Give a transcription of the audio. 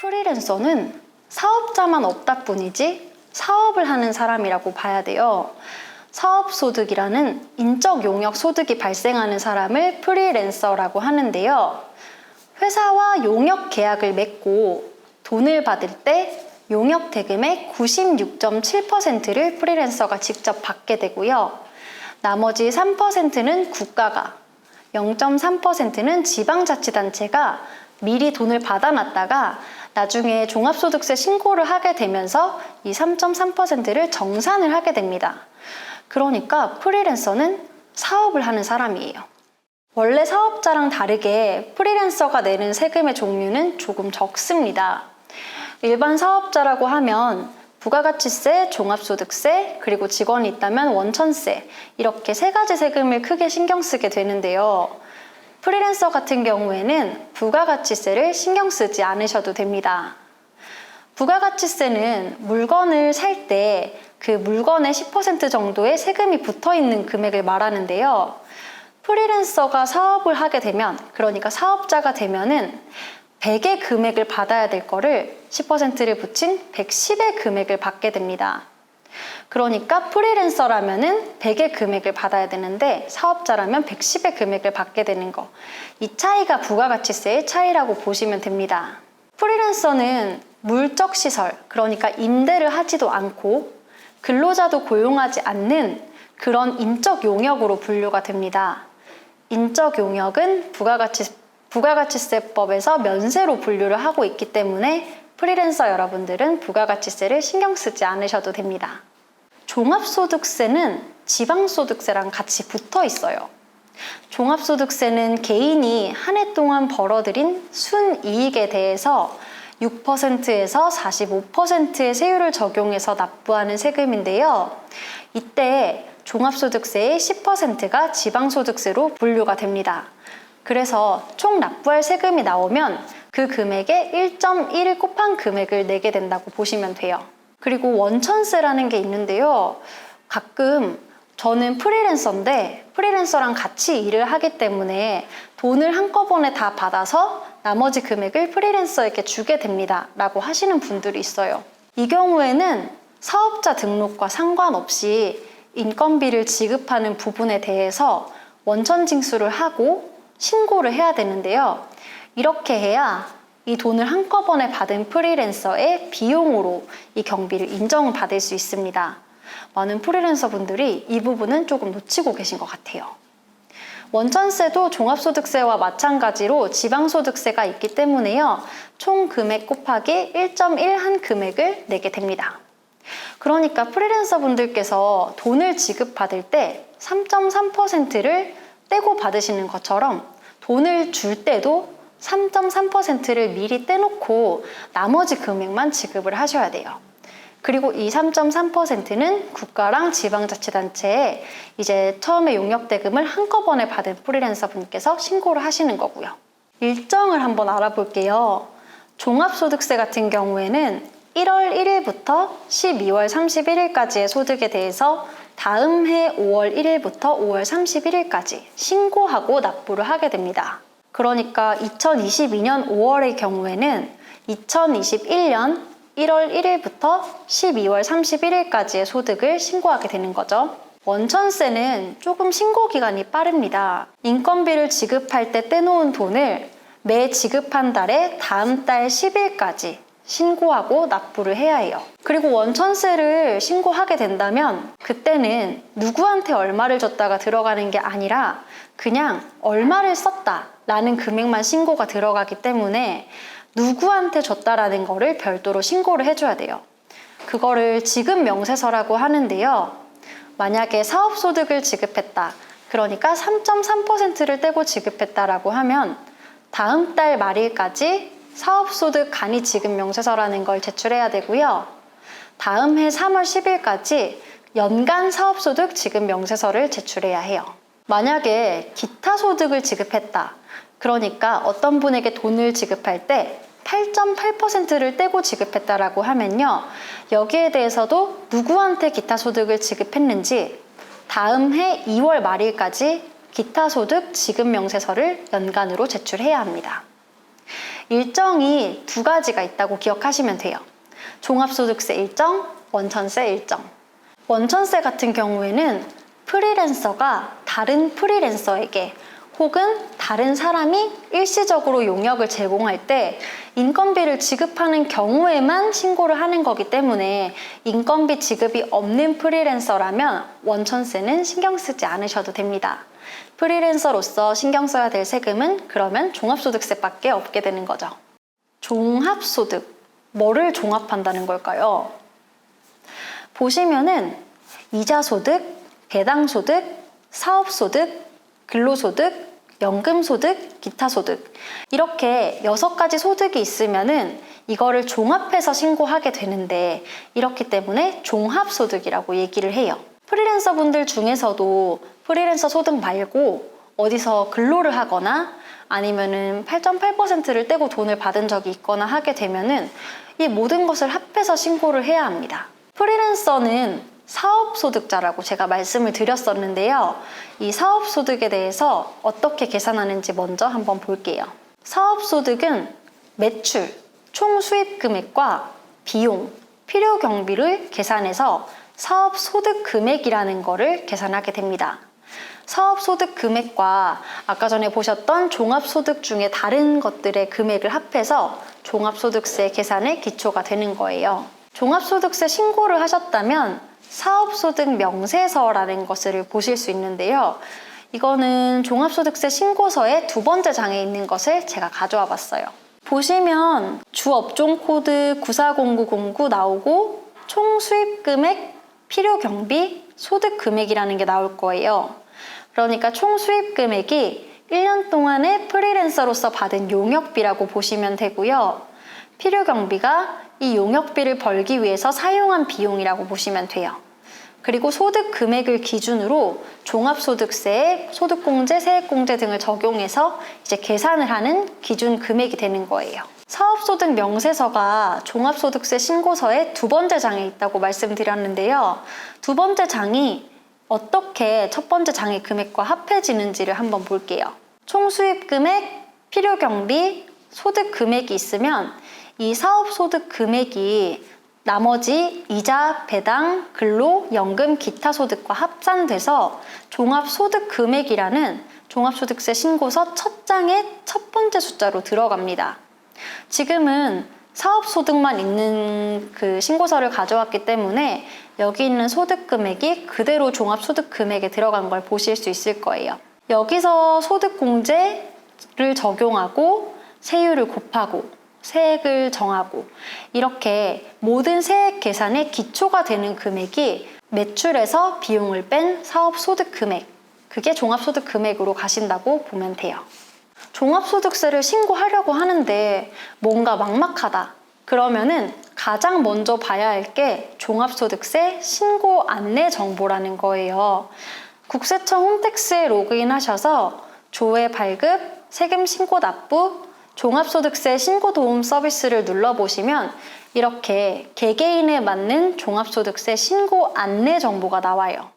프리랜서는 사업자만 없다 뿐이지 사업을 하는 사람이라고 봐야 돼요. 사업소득이라는 인적 용역 소득이 발생하는 사람을 프리랜서라고 하는데요. 회사와 용역 계약을 맺고 돈을 받을 때 용역 대금의 96.7%를 프리랜서가 직접 받게 되고요. 나머지 3%는 국가가, 0.3%는 지방자치단체가 미리 돈을 받아놨다가 나중에 종합소득세 신고를 하게 되면서 이 3.3%를 정산을 하게 됩니다. 그러니까 프리랜서는 사업을 하는 사람이에요. 원래 사업자랑 다르게 프리랜서가 내는 세금의 종류는 조금 적습니다. 일반 사업자라고 하면 부가가치세, 종합소득세, 그리고 직원이 있다면 원천세, 이렇게 세 가지 세금을 크게 신경 쓰게 되는데요. 프리랜서 같은 경우에는 부가가치세를 신경 쓰지 않으셔도 됩니다. 부가가치세는 물건을 살 때 그 물건의 10% 정도의 세금이 붙어 있는 금액을 말하는데요. 프리랜서가 사업을 하게 되면, 그러니까 사업자가 되면은 100의 금액을 받아야 될 거를 10%를 붙인 110의 금액을 받게 됩니다. 그러니까 프리랜서라면은 100의 금액을 받아야 되는데 사업자라면 110의 금액을 받게 되는 거. 이 차이가 부가가치세의 차이라고 보시면 됩니다. 프리랜서는 물적 시설, 그러니까 임대를 하지도 않고 근로자도 고용하지 않는 그런 인적 용역으로 분류가 됩니다. 인적 용역은 부가가치세법에서 면세로 분류를 하고 있기 때문에 프리랜서 여러분들은 부가가치세를 신경 쓰지 않으셔도 됩니다. 종합소득세는 지방소득세랑 같이 붙어 있어요. 종합소득세는 개인이 한 해 동안 벌어들인 순이익에 대해서 6%에서 45%의 세율을 적용해서 납부하는 세금인데요. 이때 종합소득세의 10%가 지방소득세로 분류가 됩니다. 그래서 총 납부할 세금이 나오면 그 금액에 1.1을 곱한 금액을 내게 된다고 보시면 돼요. 그리고 원천세라는 게 있는데요. 가끔 저는 프리랜서인데 프리랜서랑 같이 일을 하기 때문에 돈을 한꺼번에 다 받아서 나머지 금액을 프리랜서에게 주게 됩니다 라고 하시는 분들이 있어요. 이 경우에는 사업자 등록과 상관없이 인건비를 지급하는 부분에 대해서 원천 징수를 하고 신고를 해야 되는데요. 이렇게 해야 이 돈을 한꺼번에 받은 프리랜서의 비용으로 이 경비를 인정받을 수 있습니다. 많은 프리랜서 분들이 이 부분은 조금 놓치고 계신 것 같아요. 원천세도 종합소득세와 마찬가지로 지방소득세가 있기 때문에요. 총 금액 곱하기 1.1 한 금액을 내게 됩니다. 그러니까 프리랜서 분들께서 돈을 지급받을 때 3.3%를 떼고 받으시는 것처럼 돈을 줄 때도 3.3%를 미리 떼놓고 나머지 금액만 지급을 하셔야 돼요. 그리고 이 3.3%는 국가랑 지방자치단체에 이제 처음에 용역대금을 한꺼번에 받은 프리랜서 분께서 신고를 하시는 거고요. 일정을 한번 알아볼게요. 종합소득세 같은 경우에는 1월 1일부터 12월 31일까지의 소득에 대해서 다음 해 5월 1일부터 5월 31일까지 신고하고 납부를 하게 됩니다. 그러니까 2022년 5월의 경우에는 2021년 1월 1일부터 12월 31일까지의 소득을 신고하게 되는 거죠. 원천세는 조금 신고 기간이 빠릅니다. 인건비를 지급할 때 떼놓은 돈을 매 지급한 달에 다음 달 10일까지 신고하고 납부를 해야 해요. 그리고 원천세를 신고하게 된다면 그때는 누구한테 얼마를 줬다가 들어가는 게 아니라 그냥 얼마를 썼다 라는 금액만 신고가 들어가기 때문에 누구한테 줬다라는 거를 별도로 신고를 해줘야 돼요. 그거를 지급 명세서라고 하는데요. 만약에 사업소득을 지급했다. 그러니까 3.3%를 떼고 지급했다라고 하면 다음 달 말일까지 사업소득 간이 지급 명세서라는 걸 제출해야 되고요. 다음 해 3월 10일까지 연간 사업소득 지급 명세서를 제출해야 해요. 만약에 기타 소득을 지급했다. 그러니까 어떤 분에게 돈을 지급할 때 8.8%를 떼고 지급했다라고 하면요. 여기에 대해서도 누구한테 기타 소득을 지급했는지 다음 해 2월 말일까지 기타 소득 지급 명세서를 연간으로 제출해야 합니다. 일정이 두 가지가 있다고 기억하시면 돼요. 종합소득세 일정, 원천세 일정. 원천세 같은 경우에는 프리랜서가 다른 프리랜서에게 혹은 다른 사람이 일시적으로 용역을 제공할 때 인건비를 지급하는 경우에만 신고를 하는 거기 때문에 인건비 지급이 없는 프리랜서라면 원천세는 신경 쓰지 않으셔도 됩니다. 프리랜서로서 신경 써야 될 세금은 그러면 종합소득세밖에 없게 되는 거죠. 종합소득, 뭐를 종합한다는 걸까요? 보시면은 이자소득, 배당소득, 사업소득, 근로소득, 연금소득, 기타소득 이렇게 6가지 소득이 있으면은 이거를 종합해서 신고하게 되는데 이렇기 때문에 종합소득이라고 얘기를 해요. 프리랜서 분들 중에서도 프리랜서 소득 말고 어디서 근로를 하거나 아니면은 8.8%를 떼고 돈을 받은 적이 있거나 하게 되면은 이 모든 것을 합해서 신고를 해야 합니다. 프리랜서는 사업소득자라고 제가 말씀을 드렸었는데요. 이 사업소득에 대해서 어떻게 계산하는지 먼저 한번 볼게요. 사업소득은 매출, 총 수입 금액과 비용, 필요 경비를 계산해서 사업소득 금액이라는 거를 계산하게 됩니다. 사업소득 금액과 아까 전에 보셨던 종합소득 중에 다른 것들의 금액을 합해서 종합소득세 계산의 기초가 되는 거예요. 종합소득세 신고를 하셨다면 사업소득 명세서라는 것을 보실 수 있는데요. 이거는 종합소득세 신고서의 2번째 장에 있는 것을 제가 가져와 봤어요. 보시면 주업종 코드 940909 나오고 총 수입금액, 필요경비, 소득금액이라는 게 나올 거예요. 그러니까 총 수입금액이 1년 동안의 프리랜서로서 받은 용역비라고 보시면 되고요. 필요경비가 이 용역비를 벌기 위해서 사용한 비용이라고 보시면 돼요. 그리고 소득 금액을 기준으로 종합소득세에 소득공제, 세액공제 등을 적용해서 이제 계산을 하는 기준 금액이 되는 거예요. 사업소득 명세서가 종합소득세 신고서의 2번째 장에 있다고 말씀드렸는데요. 2번째 장이 어떻게 첫 번째 장의 금액과 합해지는지를 한번 볼게요. 총 수입 금액, 필요경비, 소득 금액이 있으면 이 사업소득 금액이 나머지 이자, 배당, 근로, 연금, 기타 소득과 합산돼서 종합소득 금액이라는 종합소득세 신고서 첫 장의 첫 번째 숫자로 들어갑니다. 지금은 사업소득만 있는 그 신고서를 가져왔기 때문에 여기 있는 소득 금액이 그대로 종합소득 금액에 들어간 걸 보실 수 있을 거예요. 여기서 소득공제를 적용하고 세율을 곱하고 세액을 정하고 이렇게 모든 세액 계산의 기초가 되는 금액이 매출에서 비용을 뺀 사업소득 금액, 그게 종합소득 금액으로 가신다고 보면 돼요. 종합소득세를 신고하려고 하는데 뭔가 막막하다. 그러면은 가장 먼저 봐야 할 게 종합소득세 신고 안내 정보라는 거예요. 국세청 홈택스에 로그인하셔서 조회 발급, 세금 신고 납부, 종합소득세 신고도움 서비스를 눌러보시면 이렇게 개개인에 맞는 종합소득세 신고 안내 정보가 나와요.